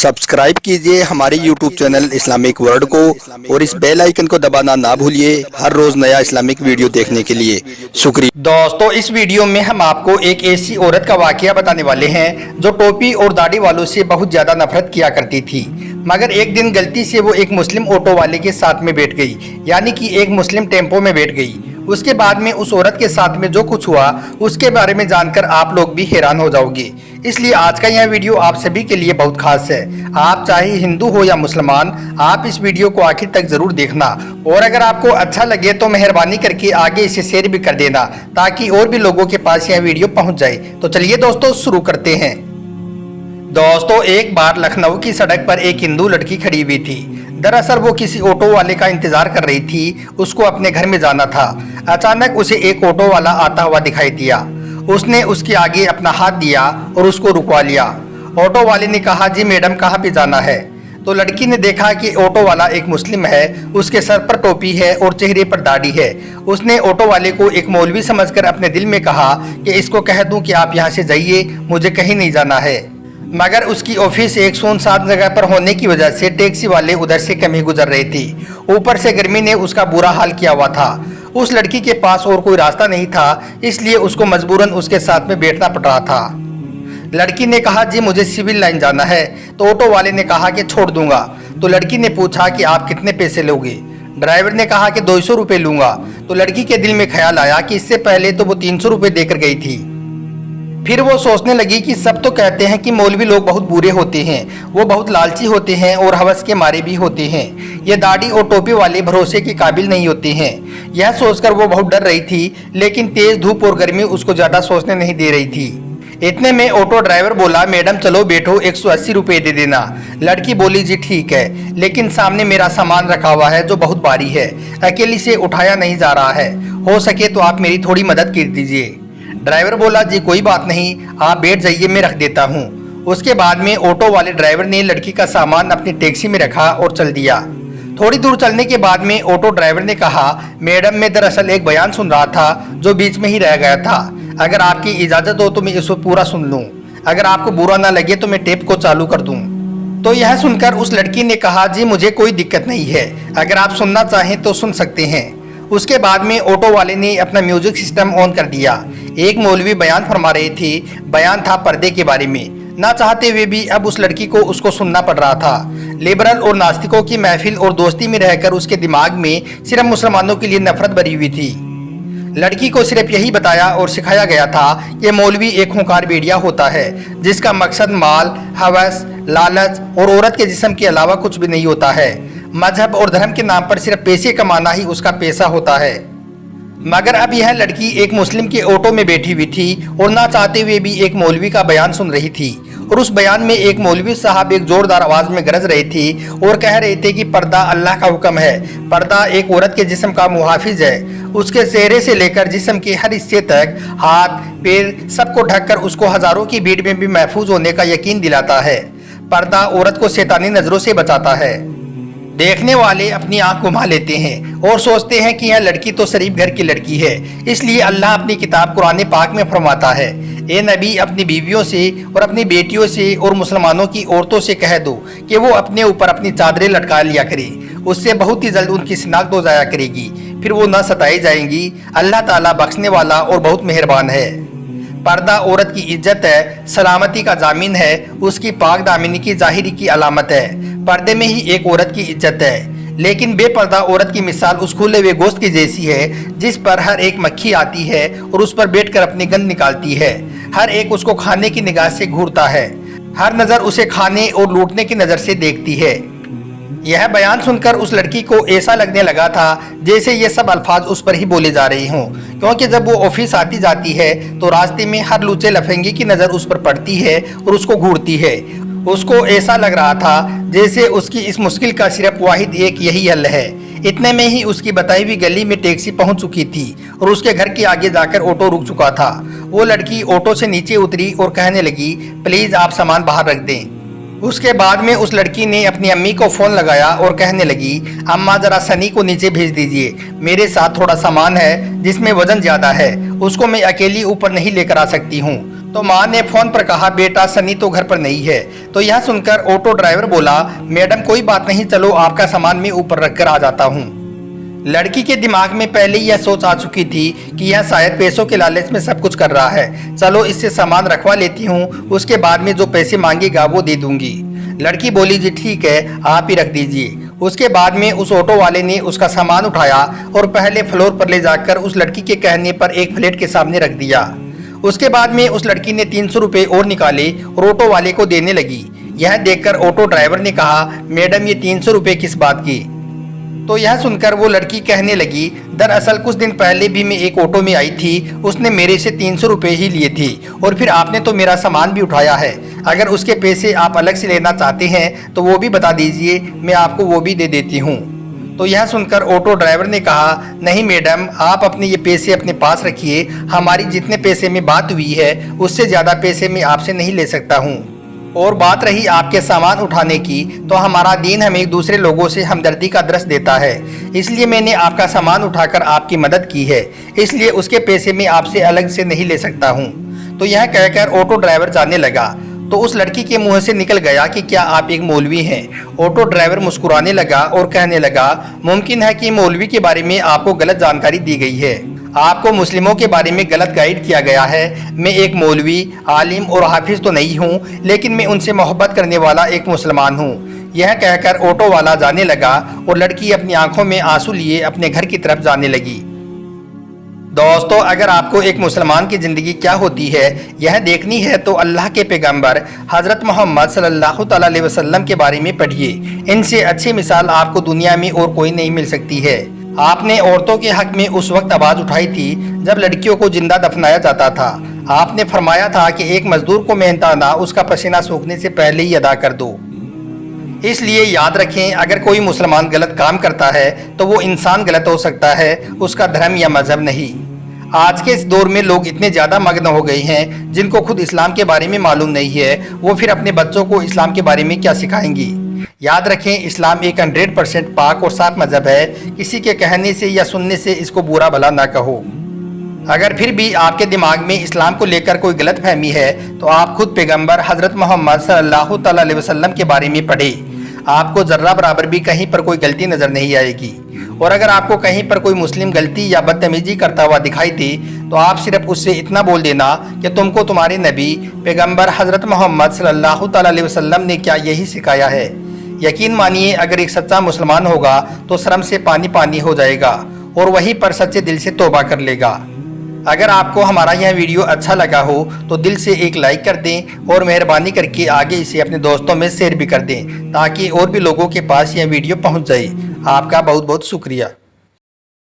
Subscribe कीजिए हमारे YouTube channel Islamic world को और इस बेल आइकन को दबाना ना भूलिए हर रोज नया इस्लामिक वीडियो देखने के लिए। शुक्रिया। दोस्तों, इस वीडियो में हम आपको एक ऐसी औरत का वाकया बताने वाले हैं जो टोपी और दाढ़ी वालों से बहुत ज्यादा नफरत किया करती थी, मगर एक दिन गलती से वो एक मुस्लिम ऑटो वाले के साथ में बैठ गई, यानी कि एक मुस्लिम टेम्पो में बैठ गई। उसके बाद में उस औरत के साथ में जो कुछ हुआ उसके बारे में जानकर आप लोग भी हैरान हो जाओगे। इसलिए आज का यह वीडियो आप सभी के लिए बहुत खास है। आप चाहे हिंदू हो या मुसलमान, आप इस वीडियो को आखिर तक जरूर देखना, और अगर आपको अच्छा लगे तो मेहरबानी करके आगे इसे शेयर भी कर देना ताकि और भी लोगों के पास यह वीडियो पहुंच जाए। तो चलिए दोस्तों, शुरू करते हैं। दोस्तों, एक बार लखनऊ की सड़क पर एक हिंदू लड़की खड़ी हुई थी। दरअसल वो किसी ऑटो वाले का इंतजार कर रही थी, उसको अपने घर में जाना था। अचानक उसे एक ऑटो वाला आता हुआ दिखाई दिया। उसने उसके आगे अपना हाथ दिया और उसको रुकवा लिया। ऑटो वाले ने कहा, जी मैडम, कहाँ पे जाना है? तो लड़की ने देखा कि ऑटो वाला एक मुस्लिम है, उसके सर पर टोपी है और चेहरे पर दाढ़ी है। उसने ऑटो वाले को एक मौलवी समझकर अपने दिल में कहा कि इसको कह दूं कि आप यहाँ से जाइए, मुझे कहीं नहीं जाना है। मगर उसकी ऑफिस एक सुनसान जगह पर होने की वजह से टैक्सी वाले उधर से कम ही गुजर रहे थे। ऊपर से गर्मी ने उसका बुरा हाल किया हुआ था। उस लड़की के पास और कोई रास्ता नहीं था, इसलिए उसको मजबूरन उसके साथ में बैठना पड़ रहा था। लड़की ने कहा, जी मुझे सिविल लाइन जाना है। तो ऑटो वाले ने कहा कि छोड़ दूंगा। तो लड़की ने पूछा कि आप कितने पैसे लोगे? ड्राइवर ने कहा कि 200 रुपये लूंगा। तो लड़की के दिल में ख्याल आया कि इससे पहले तो वो 300 रुपये देकर गई थी। फिर वो सोचने लगी कि सब तो कहते हैं कि मौलवी लोग बहुत बुरे होते हैं, वो बहुत लालची होते हैं और हवस के मारे भी होते हैं। ये दाढ़ी और टोपी वाले भरोसे के काबिल नहीं होते हैं। यह सोचकर वो बहुत डर रही थी, लेकिन तेज धूप और गर्मी उसको ज्यादा सोचने नहीं दे रही थी। इतने में ऑटो ड्राइवर बोला, मैडम चलो बैठो, 180 रुपये दे देना। लड़की बोली, जी ठीक है, लेकिन सामने मेरा सामान रखा हुआ है जो बहुत भारी है, अकेली से उठाया नहीं जा रहा है, हो सके तो आप मेरी थोड़ी मदद कर दीजिए। ड्राइवर बोला, जी कोई बात नहीं, आप बैठ जाइए, मैं रख देता हूँ। उसके बाद में ऑटो वाले ड्राइवर ने लड़की का सामान अपनी टैक्सी में रखा और चल दिया। थोड़ी दूर चलने के बाद में ऑटो ड्राइवर ने कहा, मैडम मैं दरअसल एक बयान सुन रहा था जो बीच में ही रह गया था, अगर आपकी इजाज़त हो तो मैं इसको पूरा सुन लूँ, अगर आपको बुरा ना लगे तो मैं टेप को चालू कर दूँ। तो यह सुनकर उस लड़की ने कहा, जी मुझे कोई दिक्कत नहीं है, अगर आप सुनना चाहें तो सुन सकते हैं। उसके बाद में ऑटो वाले ने अपना म्यूजिक सिस्टम ऑन कर दिया। एक मौलवी बयान फरमा रहे थे। बयान था पर्दे के बारे में। ना चाहते हुए भी अब उस लड़की को उसको सुनना पड़ रहा था। लिबरल और नास्तिकों की महफिल और दोस्ती में रहकर उसके दिमाग में सिर्फ मुसलमानों के लिए नफरत भरी हुई थी। लड़की को सिर्फ यही बताया और सिखाया गया था कि मौलवी एक खूंखार भेड़िया होता है जिसका मकसद माल, हवस, लालच और औरत के जिस्म के अलावा कुछ भी नहीं होता है। मजहब और धर्म के नाम पर सिर्फ पैसे कमाना ही उसका पैसा होता है। मगर अब यह लड़की एक मुस्लिम के ऑटो में बैठी हुई थी और ना चाहते हुए भी एक मौलवी का बयान सुन रही थी। और उस बयान में एक मौलवी साहब एक जोरदार आवाज में गरज रहे थे और कह रहे थे कि पर्दा अल्लाह का हुक्म है, पर्दा एक औरत के जिस्म का मुहाफिज है, उसके चेहरे से लेकर जिस्म के हर हिस्से तक, हाथ पैर सबको ढककर उसको हजारों की भीड़ में भी महफूज होने का यकीन दिलाता है। पर्दा औरत को शैतानी नजरों से बचाता है। देखने वाले अपनी आंख घुमा लेते हैं और सोचते हैं कि यह लड़की तो शरीफ घर की लड़की है, इसलिए अल्लाह अपनी किताब कुरान पाक में फरमाता है, ए नबी अपनी बीवियों से और अपनी बेटियों से और मुसलमानों की औरतों से कह दो कि वो अपने ऊपर अपनी चादरें लटका लिया करे, उससे बहुत ही जल्द उनकी शिनाख्त हो जाया करेगी, फिर वो न सताई जाएंगी। अल्लाह ताला बख्शने वाला और बहुत मेहरबान है। पर्दा औरत की इज्जत है, सलामती का जामिन है, उसकी पाक दामिनी की जाहिरी की अलामत है। पर्दे में ही एक औरत की इज्जत है, लेकिन बेपर्दा औरत की मिसाल उस खुले हुए गोश्त की जैसी है जिस पर हर एक मक्खी आती है और उस पर बैठकर अपनी गंध निकालती है। हर एक उसको खाने की निगाह से घूरता है, हर नज़र उसे खाने और लूटने की नज़र से देखती है। यह बयान सुनकर उस लड़की को ऐसा लगने लगा था जैसे ये सब अल्फाज उस पर ही बोले जा रहे हों, क्योंकि जब वो ऑफिस आती जाती है तो रास्ते में हर लूचे लफंगे की नज़र उस पर पड़ती है और उसको घूरती है। उसको ऐसा लग रहा था जैसे उसकी इस मुश्किल का सिर्फ वाहिद एक यही हल है। इतने में ही उसकी बताई हुई गली में टैक्सी पहुंच चुकी थी और उसके घर के आगे जाकर ऑटो रुक चुका था। वो लड़की ऑटो से नीचे उतरी और कहने लगी, प्लीज़ आप सामान बाहर रख दें। उसके बाद में उस लड़की ने अपनी अम्मी को फ़ोन लगाया और कहने लगी, अम्मा ज़रा सनी को नीचे भेज दीजिए, मेरे साथ थोड़ा सामान है जिसमें वज़न ज़्यादा है, उसको मैं अकेली ऊपर नहीं लेकर आ सकती हूँ। तो माँ ने फोन पर कहा, बेटा सनी तो घर पर नहीं है। तो यह सुनकर ऑटो ड्राइवर बोला, मैडम कोई बात नहीं, चलो आपका सामान मैं ऊपर रख कर आ जाता हूँ। लड़की के दिमाग में पहले ही यह सोच आ चुकी थी कि यह शायद पैसों के लालच में सब कुछ कर रहा है। चलो इससे सामान रखवा लेती हूँ, उसके बाद में जो पैसे मांगेगा वो दे दूंगी। लड़की बोली, जी ठीक है, आप ही रख दीजिए। उसके बाद में उस ऑटो वाले ने उसका सामान उठाया और पहले फ्लोर पर ले जाकर उस लड़की के कहने पर एक फ्लैट के सामने रख दिया। उसके बाद में उस लड़की ने 300 रुपये और निकाले और ऑटो वाले को देने लगी। यह देखकर ऑटो ड्राइवर ने कहा, मैडम ये 300 रुपये किस बात की? तो यह सुनकर वो लड़की कहने लगी, दरअसल कुछ दिन पहले भी मैं एक ऑटो में आई थी, उसने मेरे से 300 रुपये ही लिए थे और फिर आपने तो मेरा सामान भी उठाया है। अगर उसके पैसे आप अलग से लेना चाहते हैं तो वो भी बता दीजिए, मैं आपको वो भी दे देती हूँ। तो यह सुनकर ऑटो ड्राइवर ने कहा, नहीं मैडम, आप अपने ये पैसे अपने पास रखिए, हमारी जितने पैसे में बात हुई है उससे ज़्यादा पैसे मैं आपसे नहीं ले सकता हूँ। और बात रही आपके सामान उठाने की, तो हमारा दीन हमें दूसरे लोगों से हमदर्दी का दर्स देता है, इसलिए मैंने आपका सामान उठाकर आपकी मदद की है, इसलिए उसके पैसे मैं आपसे अलग से नहीं ले सकता हूँ। तो यह कहकर ऑटो ड्राइवर जाने लगा। तो उस लड़की के मुंह से निकल गया कि क्या आप एक मौलवी हैं? ऑटो ड्राइवर मुस्कुराने लगा और कहने लगा, मुमकिन है कि मौलवी के बारे में आपको गलत जानकारी दी गई है, आपको मुस्लिमों के बारे में गलत गाइड किया गया है। मैं एक मौलवी, आलिम और हाफिज तो नहीं हूँ, लेकिन मैं उनसे मोहब्बत करने वाला एक मुसलमान हूँ। यह कहकर ऑटो वाला जाने लगा और लड़की अपनी आंखों में आंसू लिए अपने घर की तरफ जाने लगी। दोस्तों, अगर आपको एक मुसलमान की ज़िंदगी क्या होती है यह देखनी है तो अल्लाह के पैगंबर हज़रत मोहम्मद सल्लल्लाहु अलैहि वसल्लम के बारे में पढ़िए। इनसे अच्छी मिसाल आपको दुनिया में और कोई नहीं मिल सकती है। आपने औरतों के हक में उस वक्त आवाज़ उठाई थी जब लड़कियों को जिंदा दफनाया जाता था। आपने फरमाया था कि एक मजदूर को मेहनताना उसका पसीना सूखने से पहले ही अदा कर दो। इसलिए याद रखें, अगर कोई मुसलमान गलत काम करता है तो वो इंसान गलत हो सकता है, उसका धर्म या मजहब नहीं। आज के इस दौर में लोग इतने ज़्यादा मग्न हो गए हैं जिनको खुद इस्लाम के बारे में मालूम नहीं है, वो फिर अपने बच्चों को इस्लाम के बारे में क्या सिखाएंगी। याद रखें, इस्लाम एक 100% पाक और साफ मजहब है। किसी के कहने से या सुनने से इसको बुरा भला ना कहो। अगर फिर भी आपके दिमाग में इस्लाम को लेकर कोई गलत फहमी है तो आप खुद पैगंबर हज़रत मोहम्मद सल्लल्लाहु अलैहि वसल्लम के बारे में पढ़ें। आपको जर्रा बराबर भी कहीं पर कोई गलती नज़र नहीं आएगी। और अगर आपको कहीं पर कोई मुस्लिम गलती या बदतमीजी करता हुआ दिखाई दे तो आप सिर्फ उससे इतना बोल देना कि तुमको तुम्हारे नबी पैगंबर हज़रत मोहम्मद सल्लल्लाहु अलैहि वसल्लम ने क्या यही सिखाया है। यकीन मानिए, अगर एक सच्चा मुसलमान होगा तो शर्म से पानी पानी हो जाएगा और वहीं पर सच्चे दिल से तौबा कर लेगा। अगर आपको हमारा यह वीडियो अच्छा लगा हो तो दिल से एक लाइक कर दें और मेहरबानी करके आगे इसे अपने दोस्तों में शेयर भी कर दें ताकि और भी लोगों के पास यह वीडियो पहुंच जाए। आपका बहुत बहुत शुक्रिया।